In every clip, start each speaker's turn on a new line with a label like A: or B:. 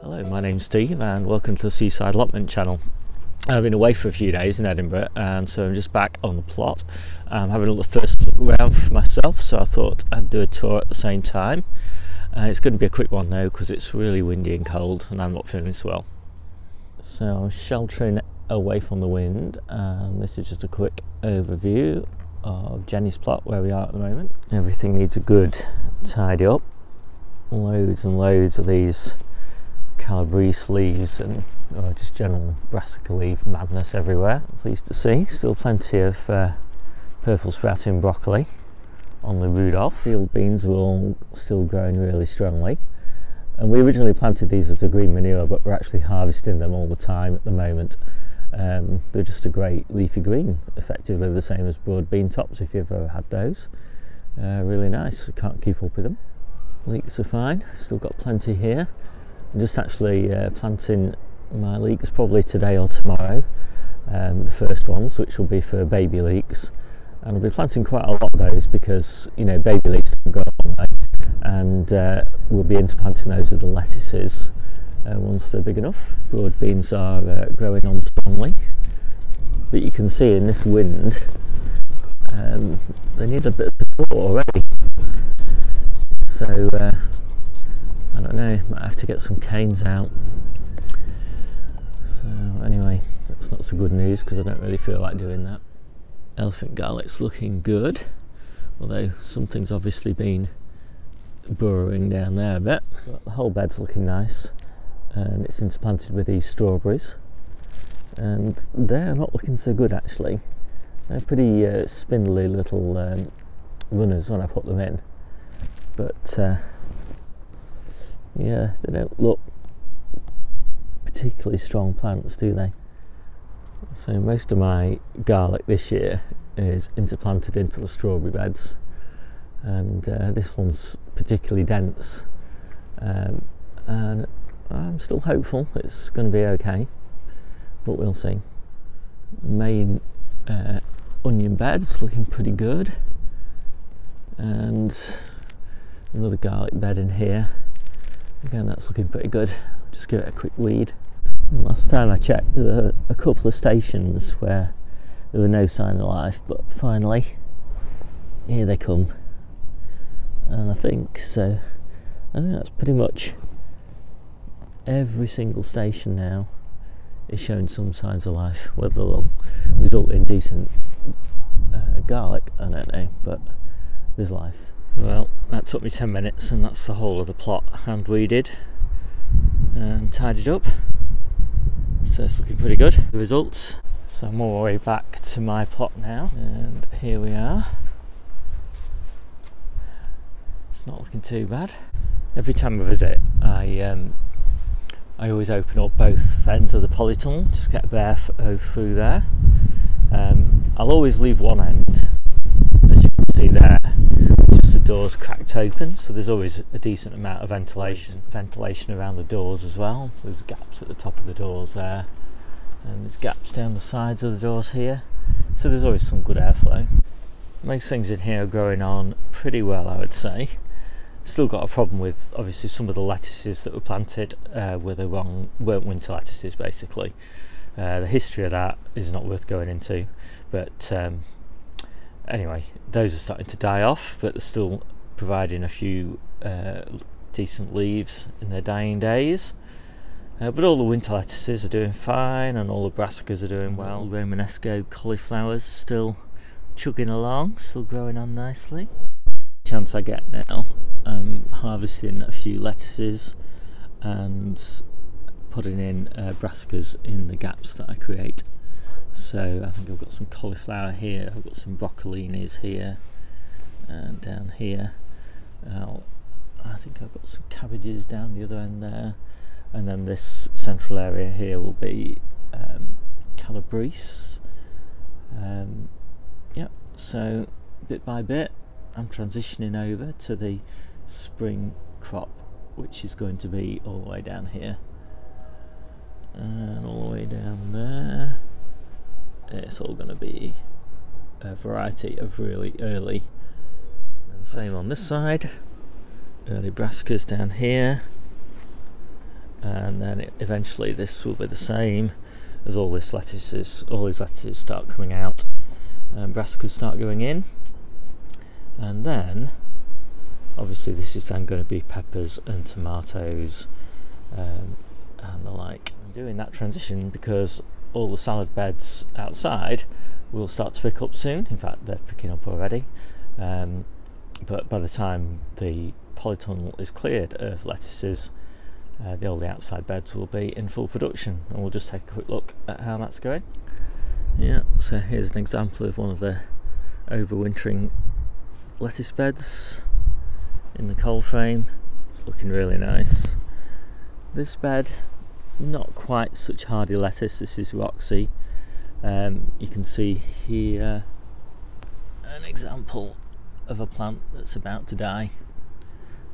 A: Hello, my name's Steve and welcome to the Seaside Allotment channel. I've been away for a few days in Edinburgh and so I'm just back on the plot. I'm having a look first look around for myself, so I thought I'd do a tour at the same time. It's going to be a quick one though because it's really windy and cold and I'm not feeling so well. So I'm sheltering away from the wind, and this is just a quick overview of Jennie's plot where we are at the moment. Everything needs a good tidy up. Loads and loads of these Calabrese leaves and just general brassica leaf madness everywhere. I'm pleased to see still plenty of purple sprouting broccoli on the Rudolph. Field beans are all still growing really strongly, and we originally planted these as a green manure, but we're actually harvesting them all the time at the moment. They're just a great leafy green, effectively the same as broad bean tops if you've ever had those. Really nice. I can't keep up with them. Leeks are fine, still got plenty here. I'm just actually planting my leeks probably today or tomorrow, the first ones, which will be for baby leeks, and I'll be planting quite a lot of those because, you know, baby leeks don't go a long way, and we'll be into planting those with the lettuces once they're big enough. Broad beans are growing on strongly, but you can see in this wind they need a bit of support already. So I don't know, might have to get some canes out. So anyway, that's not so good news because I don't really feel like doing that. Elephant garlic's looking good, although something's obviously been burrowing down there a bit. But the whole bed's looking nice, and it's interplanted with these strawberries, and they're not looking so good actually. They're pretty spindly little runners when I put them in, but yeah, they don't look particularly strong plants, do they? So most of my garlic this year is interplanted into the strawberry beds, and this one's particularly dense, and I'm still hopeful it's going to be okay, but we'll see. The main onion bed's looking pretty good, and another garlic bed in here. Again, that's looking pretty good. Just give it a quick weed. And last time I checked, there were a couple of stations where there were no sign of life, but finally here they come. And I think that's pretty much every single station now is showing some signs of life. Whether they'll result in decent garlic, I don't know, but there's life. Well, that took me 10 minutes, and that's the whole of the plot hand weeded and tidied up, so it's looking pretty good, the results. So I'm all the way back to my plot now, and here we are. It's not looking too bad. Every time I visit, I always open up both ends of the polytunnel, just get a bare through there. I'll always leave one end, as you can see there, just the doors cracked open, so there's always a decent amount of ventilation around the doors as well. There's gaps at the top of the doors there, and there's gaps down the sides of the doors here, so there's always some good airflow. Most things in here are growing on pretty well, I would say. Still got a problem with obviously some of the lettuces that were planted weren't winter lettuces basically. The history of that is not worth going into, but anyway, those are starting to die off, but they're still providing a few decent leaves in their dying days. But all the winter lettuces are doing fine, and all the brassicas are doing well. Romanesco cauliflowers still chugging along, still growing on nicely. Chance I get now, I'm harvesting a few lettuces and putting in brassicas in the gaps that I create. So I think I've got some cauliflower here, I've got some broccolinis here, and down here I think I've got some cabbages down the other end there, and then this central area here will be Calabrese. Yep, so bit by bit I'm transitioning over to the spring crop, which is going to be all the way down here and all the way down there. It's all going to be a variety of really early. Same on this side, early brassicas down here, and then eventually this will be the same as all these lettuces start coming out, and brassicas start going in, and then obviously this is then going to be peppers and tomatoes and the like. I'm doing that transition because all the salad beds outside will start to pick up soon. In fact, they're picking up already, but by the time the polytunnel is cleared of lettuces, all the outside beds will be in full production, and we'll just take a quick look at how that's going. Yeah, so here's an example of one of the overwintering lettuce beds in the cold frame. It's looking really nice. This bed, not quite such hardy lettuce. This is Roxy. You can see here an example of a plant that's about to die,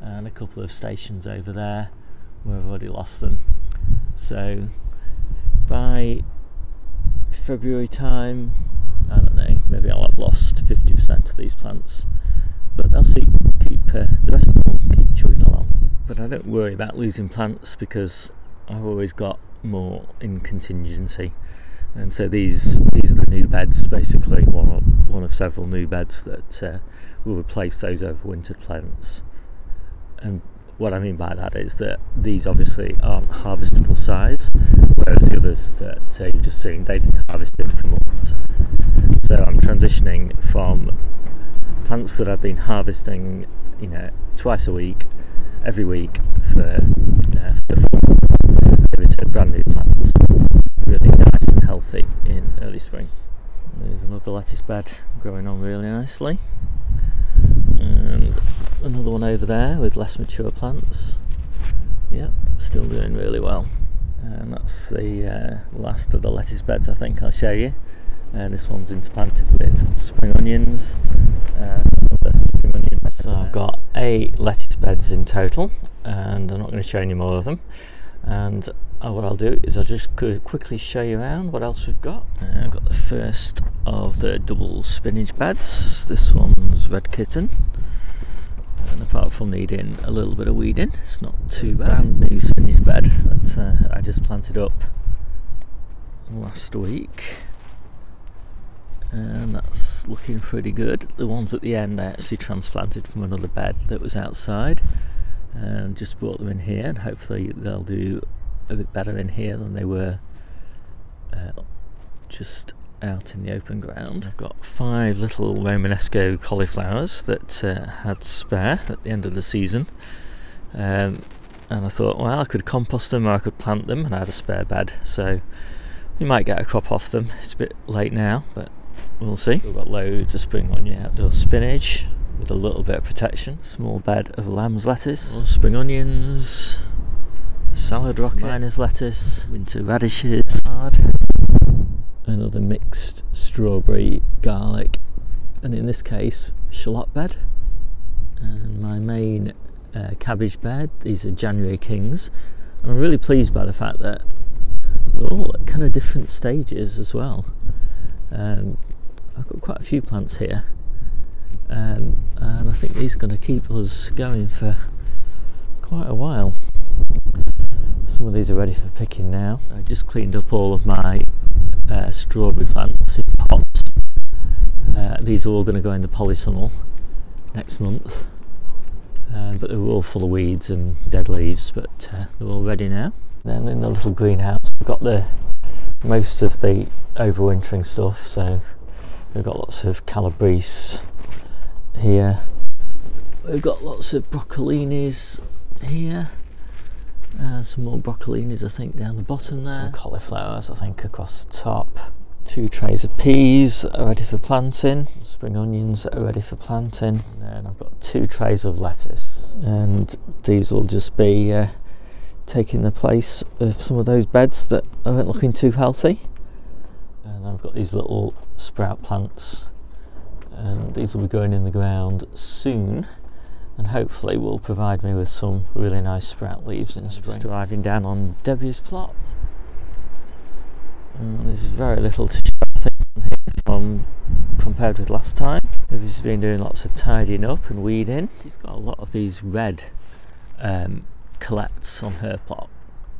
A: and a couple of stations over there where I've already lost them. So by February time, I don't know, maybe I'll have lost 50% of these plants, but they'll keep the rest of them will keep chugging along. But I don't worry about losing plants because I've always got more in contingency, and so these are the new beds, basically one of several new beds that will replace those overwintered plants. And what I mean by that is that these obviously aren't harvestable size, whereas the others that you've just seen, they've been harvested for months. So I'm transitioning from plants that I've been harvesting, twice a week, every week for 3 or 4 months, over to brand new plants, really nice and healthy in early spring. There's another lettuce bed growing on really nicely, and another one over there with less mature plants. Yeah, still doing really well. And that's the last of the lettuce beds I think I'll show you. This one's interplanted with spring onions. So I've got 8 lettuce beds in total, and I'm not going to show any more of them. And what I'll do is I'll just quickly show you around what else we've got. I've got the first of the double spinach beds. This one's Red Kitten, and apart from needing a little bit of weeding, it's not too bad. Brand new spinach bed that I just planted up last week, and that's looking pretty good. The ones at the end I actually transplanted from another bed that was outside, and just brought them in here, and hopefully they'll do a bit better in here than they were just out in the open ground. I've got 5 little Romanesco cauliflowers that had spare at the end of the season, and I thought, well, I could compost them or I could plant them, and I had a spare bed, so we might get a crop off them. It's a bit late now, but we'll see. We've got loads of spring onion, outdoor spinach with a little bit of protection, small bed of lamb's lettuce, more spring onions, salad rocket, miner's lettuce, winter radishes, another mixed strawberry, garlic, and in this case shallot bed, and my main cabbage bed. These are January Kings, and I'm really pleased by the fact that they're all at kind of different stages as well. I've got quite a few plants here, and I think these are going to keep us going for quite a while. Some of these are ready for picking now. I just cleaned up all of my strawberry plants in pots. These are all going to go in the polytunnel next month, but they were all full of weeds and dead leaves, but they're all ready now. Then in the little greenhouse I've got most of the overwintering stuff, so we've got lots of calabrese here, we've got lots of broccolinis here, some more broccolinis I think down the bottom there, some cauliflowers I think across the top, 2 trays of peas that are ready for planting, spring onions that are ready for planting, and then I've got 2 trays of lettuce, and these will just be taking the place of some of those beds that aren't looking too healthy. And I've got these little sprout plants, and these will be going in the ground soon, and hopefully will provide me with some really nice sprout leaves in spring. Just driving down on Debbie's plot, and there's very little to show I think on here compared with last time. Debbie's been doing lots of tidying up and weeding. She's got a lot of these red colettes on her plot,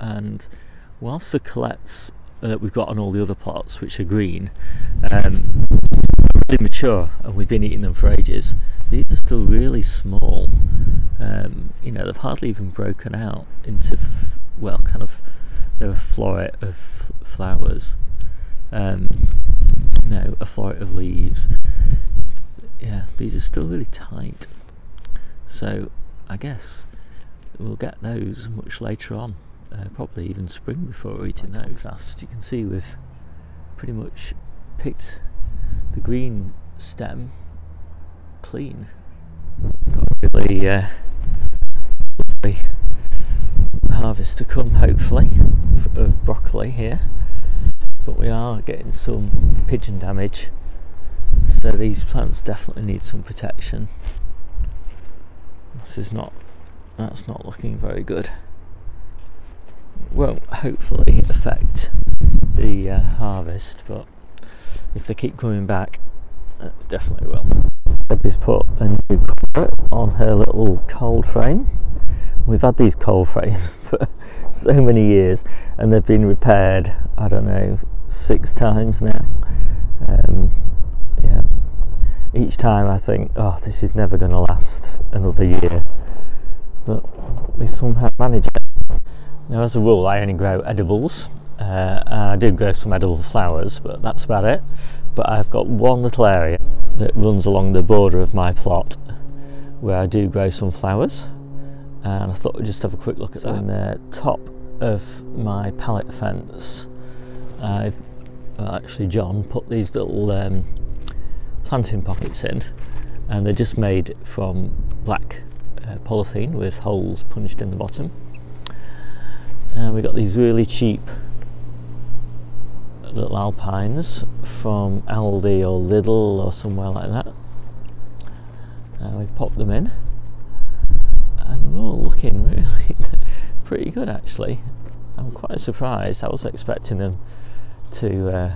A: and whilst the colettes that we've got on all the other plots, which are green, really mature, and we've been eating them for ages, these are still really small. You know, they've hardly even broken out into, well, kind of, they're a floret of flowers, no, a floret of leaves. Yeah, these are still really tight, so I guess we'll get those much later on, probably even spring before we're eating those. You can see we've pretty much picked the green stem clean. Got a really lovely harvest to come, hopefully, of broccoli here, but we are getting some pigeon damage, so these plants definitely need some protection. That's not looking very good. It won't hopefully affect the harvest, but if they keep coming back, it definitely will. Debbie's put a new cover on her little cold frame. We've had these cold frames for so many years, and they've been repaired, I don't know, 6 times now. Yeah, each time I think, oh, this is never going to last another year, but we somehow manage it. Now, as a rule, I only grow edibles. I do grow some edible flowers, but that's about it. But I've got one little area that runs along the border of my plot where I do grow some flowers, and I thought we'd just have a quick look at that. On the top of my pallet fence, actually John put these little planting pockets in, and they're just made from black polythene with holes punched in the bottom. And we got these really cheap little alpines from Aldi or Lidl or somewhere like that. We popped them in, and they're all looking really pretty good, actually. I'm quite surprised. I was expecting them to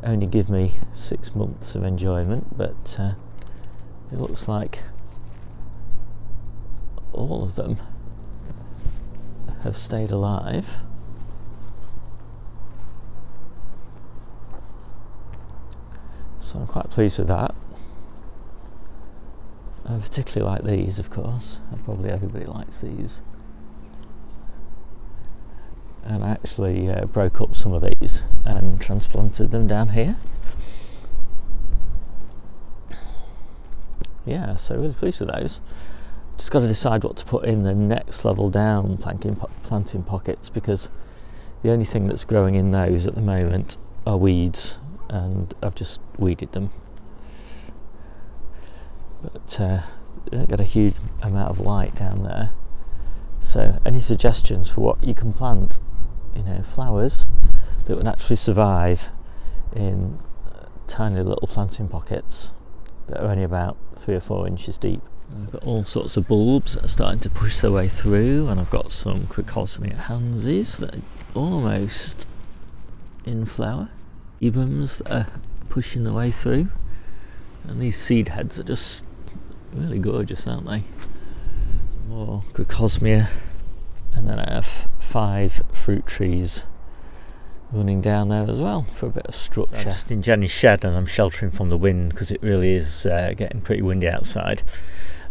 A: only give me 6 months of enjoyment, but it looks like all of them have stayed alive. So I'm quite pleased with that. I particularly like these, of course. Probably everybody likes these. And I actually broke up some of these and transplanted them down here. Yeah, so really pleased with those. Just got to decide what to put in the next level down planting pockets, because the only thing that's growing in those at the moment are weeds, and I've just weeded them. But you don't get a huge amount of light down there. So any suggestions for what you can plant? You know, flowers that would actually survive in tiny little planting pockets that are only about 3 or 4 inches deep. I've got all sorts of bulbs that are starting to push their way through, and I've got some crocosmia hansies that are almost in flower. Ebums that are pushing their way through, and these seed heads are just really gorgeous, aren't they? Some more crocosmia, and then I have 5 fruit trees running down there as well for a bit of structure. So I'm just in Jennie's shed, and I'm sheltering from the wind because it really is getting pretty windy outside,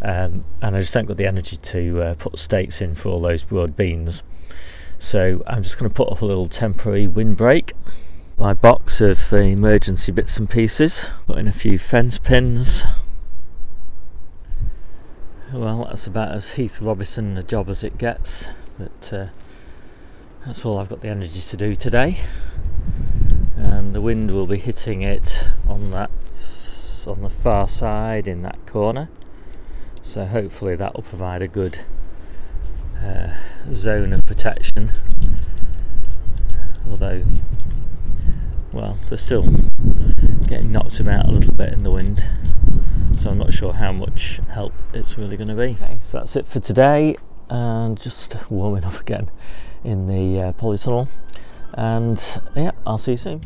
A: and I just don't got the energy to put stakes in for all those broad beans, so I'm just going to put up a little temporary windbreak. My box of emergency bits and pieces, put in a few fence pins. Well, that's about as Heath Robinson a job as it gets, but that's all I've got the energy to do today. And the wind will be hitting it on the far side in that corner, so hopefully that will provide a good zone of protection. Although, well, they're still getting knocked about a little bit in the wind, so I'm not sure how much help it's really going to be. Okay, so that's it for today, and just warming up again in the polytunnel, and yeah, I'll see you soon.